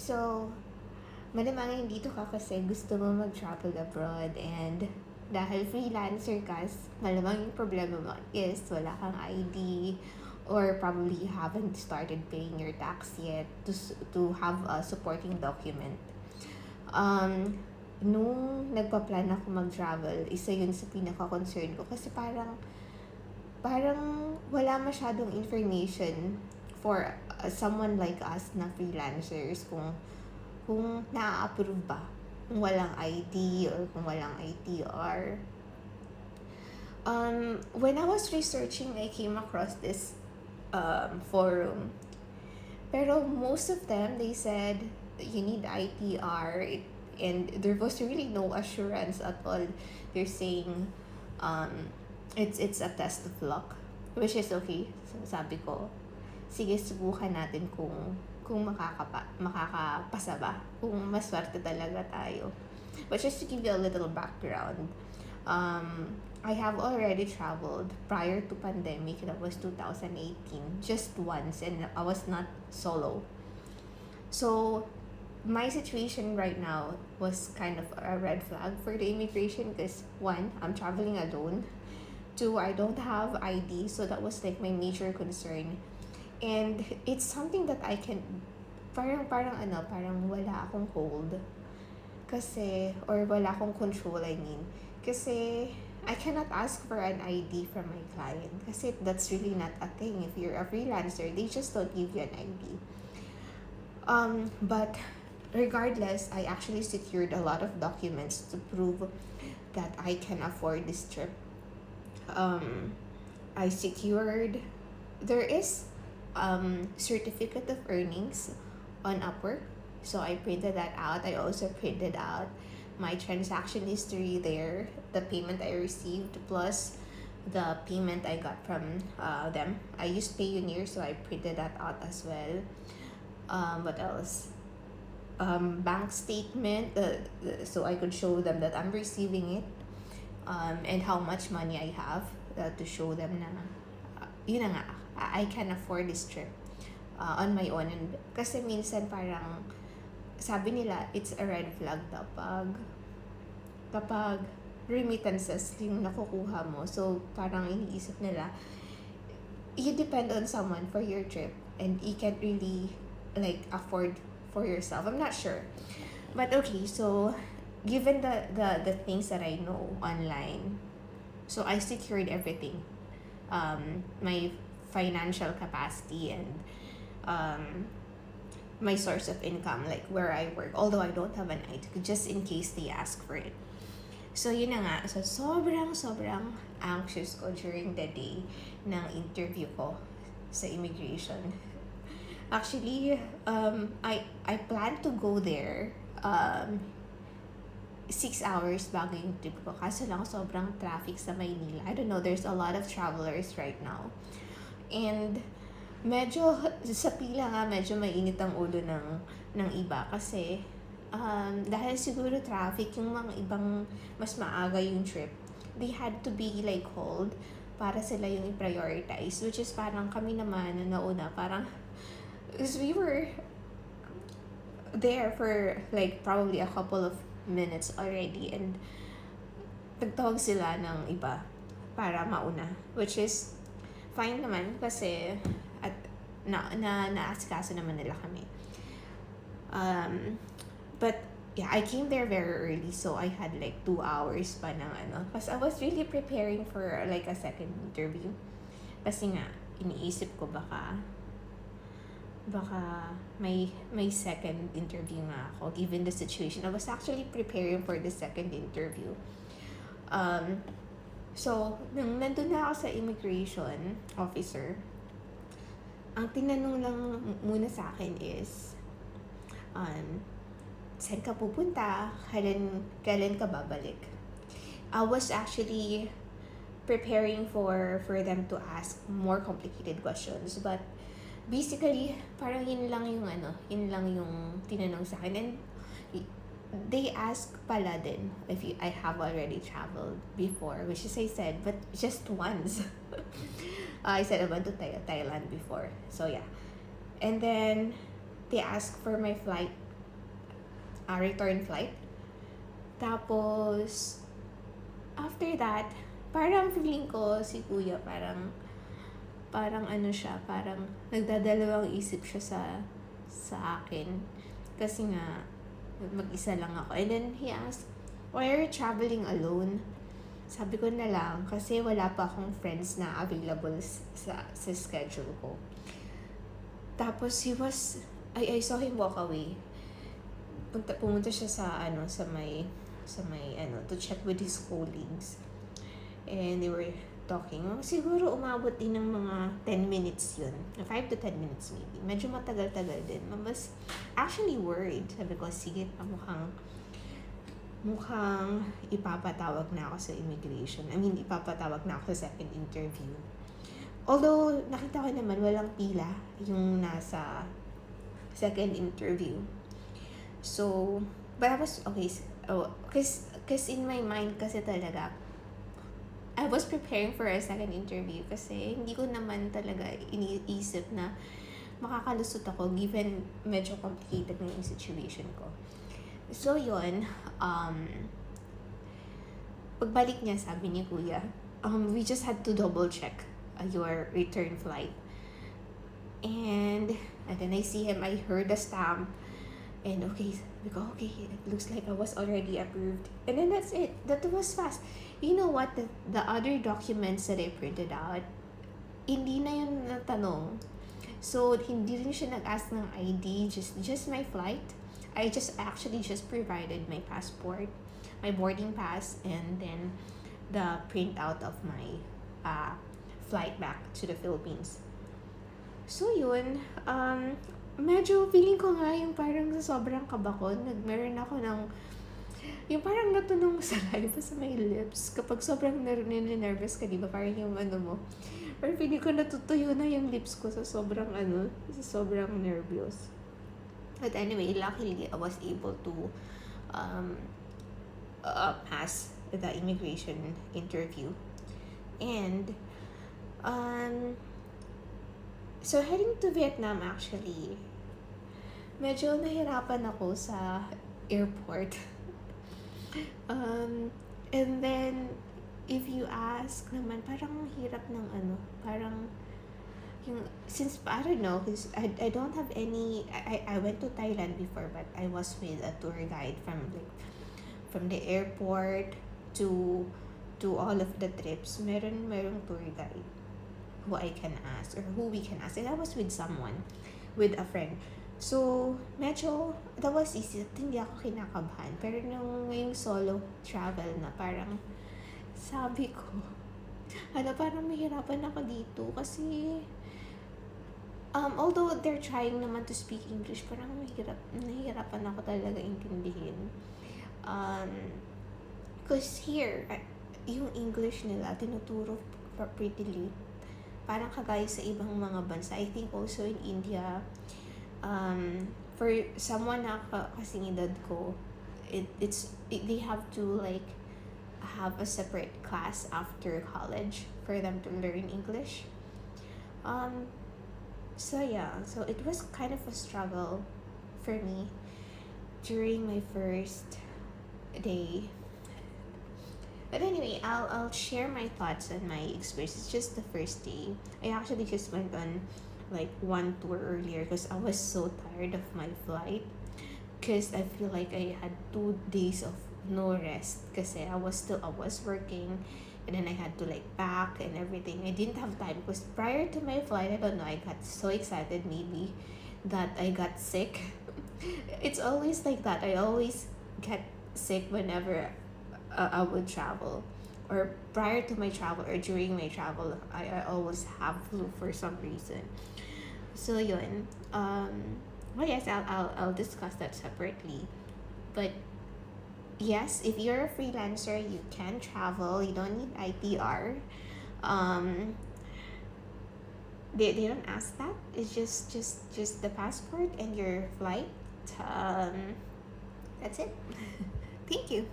So, malamang dito ka kasi gusto mo mag-travel abroad and dahil freelancer ka, malamang yung problema mo is wala kang ID or probably you haven't started paying your tax yet to have a supporting document. Nung nagpa-plan ako mag-travel, isa yun sa pinaka-concern ko kasi parang wala masyadong information for someone like us na freelancers kung na-approve ba kung walang ID or kung walang ITR. When I was researching, I came across this forum. Pero most of them, they said you need ITR and there was really no assurance at all. They're saying it's a test of luck, which is okay. So sabi ko, sige, subukan natin kung makakapasa ba, kung maswerte talaga tayo. But just to give you a little background, I have already traveled prior to pandemic. That was 2018, just once, and I was not solo. So my situation right now was kind of a red flag for the immigration because one, I'm traveling alone. Two, I don't have ID, so that was like my major concern. And it's something that I can parang wala akong hold kasi or wala akong control, I mean. Kasi I cannot ask for an ID from my client kasi that's really not a thing. If you're a freelancer, they just don't give you an ID. But regardless, I actually secured a lot of documents to prove that I can afford this trip. I secured, there is certificate of earnings on Upwork, so I printed that out. I also printed out my transaction history there, the payment I received plus the payment I got from them. I used Payoneer, so I printed that out as well. What else? Bank statement, so I could show them that I'm receiving it, and how much money I have, to show them na yun na nga, I can afford this trip on my own. And kasi minsan parang sabi nila it's a red flag kapag remittances yung nakukuha mo. So parang iniisip nila you depend on someone for your trip and you can't really like afford for yourself. I'm not sure. But okay, so given the things that I know online, so I secured everything. My financial capacity and my source of income, like where I work, although I don't have an ID, just in case they ask for it. So yun na nga, so sobrang anxious ko during the day ng interview ko sa immigration. Actually, I plan to go there 6 hours bago yung trip ko. Kaso lang sobrang traffic sa Maynila. I don't know, there's a lot of travelers right now. And medyo sa pila nga, medyo mainit ang ulo ng iba kasi dahil siguro traffic, yung mga ibang mas maaga yung trip, they had to be like called para sila yung i-prioritize, which is parang kami naman na nauna, parang because we were there for like probably a couple of minutes already and nagtawag sila ng iba para mauna, which is fine naman kasi at naasikaso naman nila kami. But yeah, I came there very early, so I had like 2 hours pa ng kasi I was really preparing for like a second interview kasi nga iniisip ko baka may second interview nga ako given the situation. I was actually preparing for the second interview. So nung nandun na ako sa immigration officer, ang tinanong lang muna sa akin is saan ka pupunta, kailan ka babalik. I was actually preparing for them to ask more complicated questions, but basically parang yun lang yung tinanong sa akin. And they ask pala din if I have already traveled before, which is I said, but just once. I said I went to Thailand before, so yeah. And then they ask for my flight return flight. Tapos, after that, parang feeling ko si kuya parang ano siya, parang nagdadalawang isip siya sa akin. Kasi nga, mag-isa lang ako. And then he asked, why are you traveling alone? Sabi ko na lang, kasi wala pa akong friends na available sa schedule ko. Tapos I saw him walk away. Pumunta siya sa may to check with his colleagues. And they were talking. Siguro umabot din ng mga 10 minutes yun. 5 to 10 minutes maybe. Medyo matagal-tagal din. Mas actually worried. Sabi ko, sige, mukhang ipapatawag na ako sa immigration. I mean, ipapatawag na ako sa second interview. Although, nakita ko naman walang pila yung nasa second interview. So, but I was, okay, cause in my mind kasi talaga, I was preparing for a second interview kasi hindi ko naman talaga iniisip na makakalusot ako given medyo complicated na yung situation ko. So yun, pagbalik niya, sabi niya kuya, we just had to double check your return flight. And then I see him, I heard the stamp, and okay, it looks like I was already approved. And then that's it. That was fast. You know what? The other documents that I printed out, hindi na yun natanong. So, hindi rin siya nag-ask ng ID, just my flight. I actually just provided my passport, my boarding pass, and then the printout of my flight back to the Philippines. So, yun. Medyo feeling ko nga yung parang sa sobrang kaba ko, meron ako ng yung parang natunog sa live sa may lips. Kapag sobrang nervous ka, di ba? Parang yung ano mo. Parang feeling ko natutuyo na yung lips ko sa sobrang nervous. But anyway, luckily, I was able to pass the immigration interview. And, so heading to Vietnam actually, medyo nahirapan ako sa airport. And then, if you ask naman, parang hirap ng parang yung, since, I don't know, because I don't have any, I went to Thailand before, but I was with a tour guide from the airport to all of the trips. Merong tour guide who I can ask, or who we can ask. And I was with a friend. So, medyo, that was easy. Hindi ako kinakabahan. Pero yung solo travel na, parang, sabi ko, parang mahirapan ako dito. Kasi, although they're trying naman to speak English, parang nahihirapan ako talaga intindihin. Because here, yung English nila, tinuturo prettily. Parang kagaya sa ibang mga bansa. I think also in India, for someone na kasing edad ko, they have to like have a separate class after college for them to learn English. So yeah, so it was kind of a struggle for me during my first day. But anyway, I'll share my thoughts on my experience. It's just the first day. I actually just went on like one tour earlier because I was so tired of my flight. Because I feel like I had 2 days of no rest. Kasi I was working, and then I had to like pack and everything. I didn't have time because prior to my flight, I don't know, I got so excited maybe that I got sick. It's always like that. I always get sick whenever I would travel, or prior to my travel, or during my travel. I always have flu for some reason. So yun, well, yes, I'll discuss that separately. But yes, if you're a freelancer, you can travel. You don't need ITR. They don't ask that. It's just the passport and your flight. That's it. Thank you.